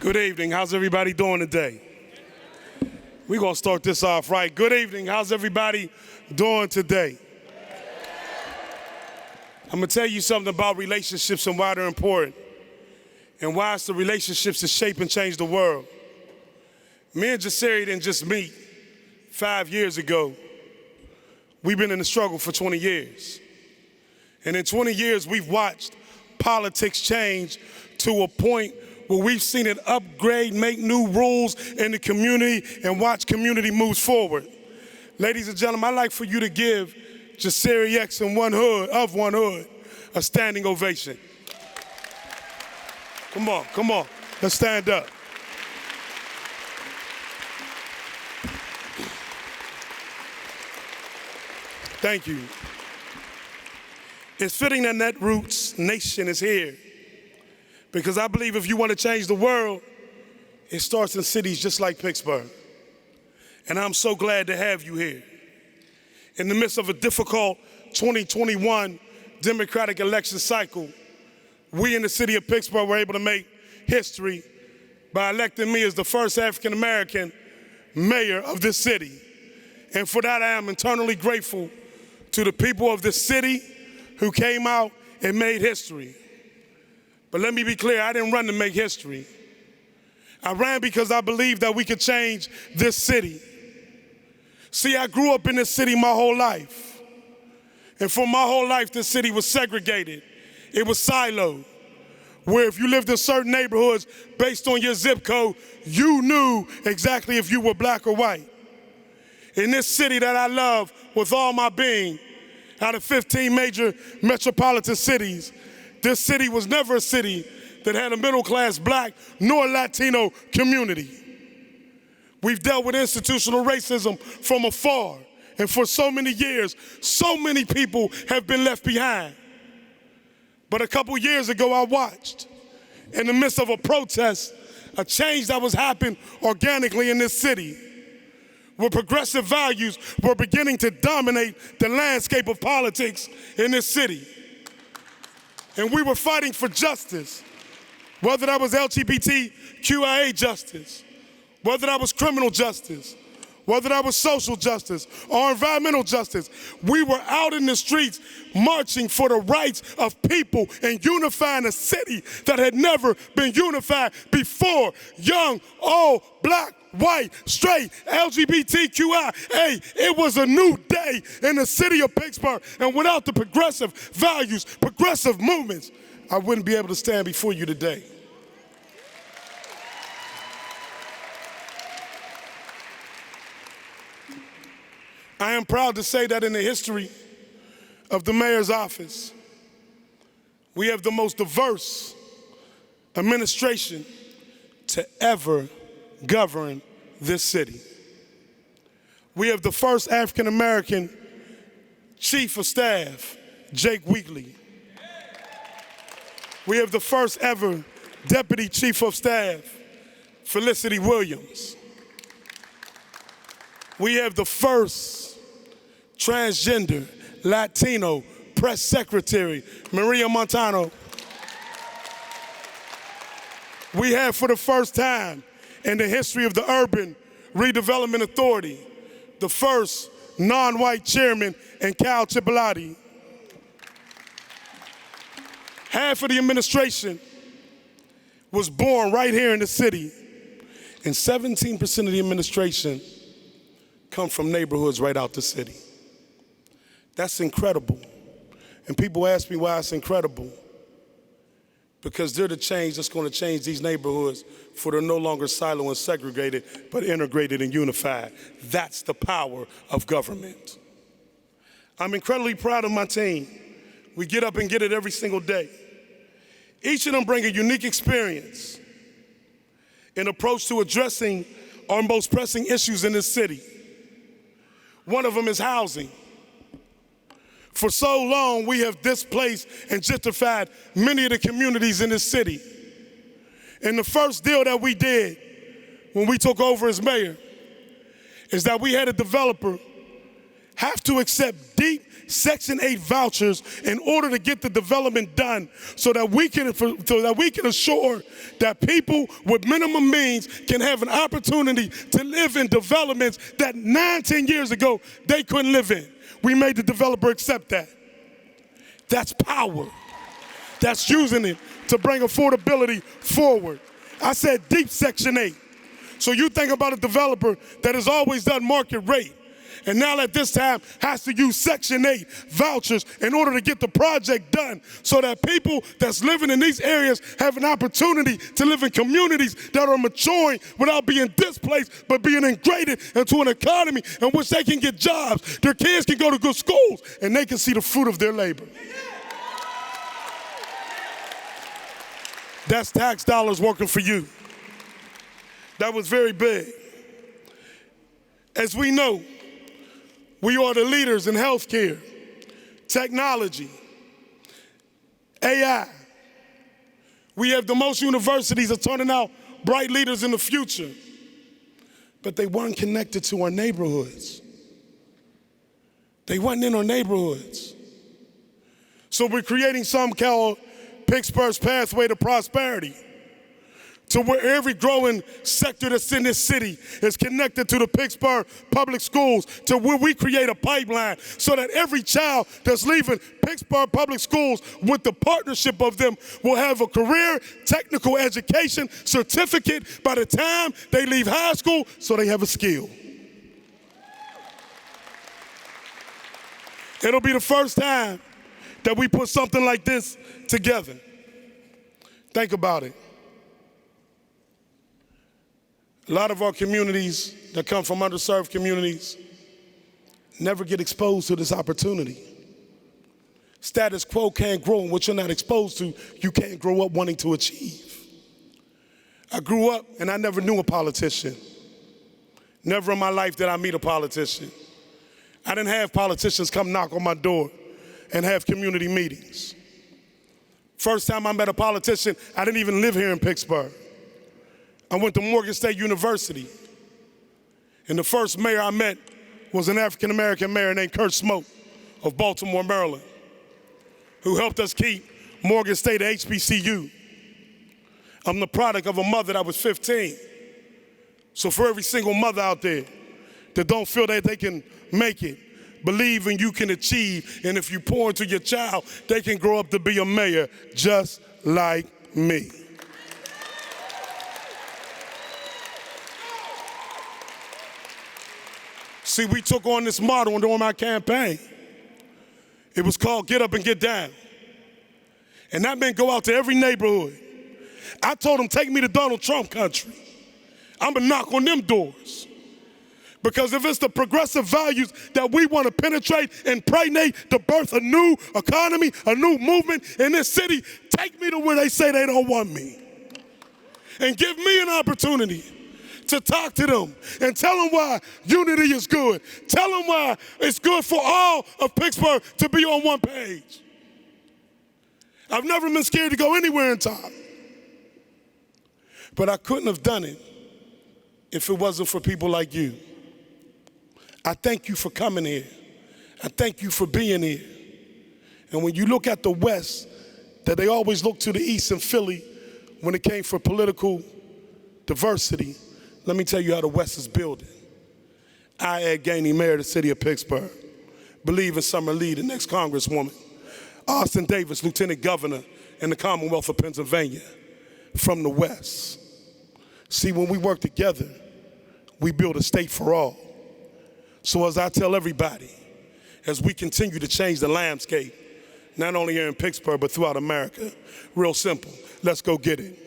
Good evening. How's everybody doing today? We're going to start this off right. Good evening. How's everybody doing today? I'm going to tell you something about relationships and why they're important and why it's the relationships that shape and change the world. Me and Jasiri didn't just meet 5 years ago. We've been in the struggle for 20 years. And in 20 years, we've watched politics change to a point where we've seen it upgrade, make new rules in the community, and watch community moves forward. Ladies and gentlemen, I'd like for you to give Jasiri X and One Hood a standing ovation. Come on, let's stand up. Thank you. It's fitting that Netroots Nation is here, because I believe if you want to change the world, it starts in cities just like Pittsburgh. And I'm so glad to have you here. In the midst of a difficult 2021 Democratic election cycle, we in the city of Pittsburgh were able to make history by electing me as the first African-American mayor of this city. And for that, I am eternally grateful to the people of this city who came out and made history. But let me be clear, I didn't run to make history. I ran because I believed that we could change this city. See, I grew up in this city my whole life. And for my whole life, this city was segregated. It was siloed, where if you lived in certain neighborhoods based on your zip code, you knew exactly if you were black or white. In this city that I love with all my being, out of 15 major metropolitan cities, this city was never a city that had a middle-class black nor Latino community. We've dealt with institutional racism from afar, and for so many years, so many people have been left behind. But a couple years ago, I watched, in the midst of a protest, a change that was happening organically in this city, where progressive values were beginning to dominate the landscape of politics in this city. And we were fighting for justice, whether that was LGBTQIA justice, whether that was criminal justice, whether that was social justice or environmental justice. We were out in the streets marching for the rights of people and unifying a city that had never been unified before. Young, old, black, white, straight, LGBTQIA. It was a new day in the city of Pittsburgh, and without the progressive values, progressive movements, I wouldn't be able to stand before you today. I am proud to say that in the history of the mayor's office, we have the most diverse administration to ever govern this city. We have the first African-American chief of staff, Jake Weekley. We have the first ever deputy chief of staff, Felicity Williams. We have the first transgender Latino press secretary, Maria Montano. We have, for the first time in the history of the Urban Redevelopment Authority, the first non-white chairman in Cal Chipolati. Half of the administration was born right here in the city, and 17% of the administration come from neighborhoods right out the city. That's incredible. And people ask me why it's incredible. Because they're the change that's going to change these neighborhoods, for they're no longer siloed and segregated, but integrated and unified. That's the power of government. I'm incredibly proud of my team. We get up and get it every single day. Each of them bring a unique experience, an approach to addressing our most pressing issues in this city. One of them is housing. For so long, we have displaced and gentrified many of the communities in this city. And the first deal that we did when we took over as mayor is that we had a developer have to accept deep Section 8 vouchers in order to get the development done so that we can assure that people with minimum means can have an opportunity to live in developments that 9-10 years ago they couldn't live in. We made the developer accept that. That's power. That's using it to bring affordability forward. I said deep Section 8. So you think about a developer that has always done market rate, and now at this time has to use Section 8 vouchers in order to get the project done so that people that's living in these areas have an opportunity to live in communities that are maturing without being displaced, but being integrated into an economy in which they can get jobs, their kids can go to good schools, and they can see the fruit of their labor. That's tax dollars working for you. That was very big. As we know, we are the leaders in healthcare, technology, AI. We have the most universities that are turning out bright leaders in the future, but they weren't connected to our neighborhoods. They weren't in our neighborhoods. So we're creating something called Pittsburgh's Pathway to Prosperity, to where every growing sector that's in this city is connected to the Pittsburgh public schools, to where we create a pipeline so that every child that's leaving Pittsburgh public schools with the partnership of them will have a career technical education certificate by the time they leave high school so they have a skill. It'll be the first time that we put something like this together. Think about it. A lot of our communities that come from underserved communities never get exposed to this opportunity. Status quo can't grow, and what you're not exposed to, you can't grow up wanting to achieve. I grew up and I never knew a politician. Never in my life did I meet a politician. I didn't have politicians come knock on my door and have community meetings. First time I met a politician, I didn't even live here in Pittsburgh. I went to Morgan State University, and the first mayor I met was an African-American mayor named Kurt Smoke of Baltimore, Maryland, who helped us keep Morgan State a HBCU. I'm the product of a mother that was 15. So for every single mother out there that don't feel that they can make it, believe in you can achieve, and if you pour into your child, they can grow up to be a mayor just like me. See, we took on this motto during my campaign. It was called Get Up and Get Down. And that meant go out to every neighborhood. I told them, take me to Donald Trump country. I'm gonna knock on them doors. Because if it's the progressive values that we want to penetrate and impregnate to birth a new economy, a new movement in this city, take me to where they say they don't want me. And give me an opportunity to talk to them and tell them why unity is good. Tell them why it's good for all of Pittsburgh to be on one page. I've never been scared to go anywhere in time. But I couldn't have done it if it wasn't for people like you. I thank you for coming here. I thank you for being here. And when you look at the West, that they always look to the East and Philly when it came for political diversity, let me tell you how the West is building. I, Ed Gainey, mayor of the city of Pittsburgh, believe in Summer Lee, the next congresswoman, Austin Davis, lieutenant governor in the Commonwealth of Pennsylvania, from the West. See, when we work together, we build a state for all. So as I tell everybody, as we continue to change the landscape, not only here in Pittsburgh, but throughout America, real simple, let's go get it.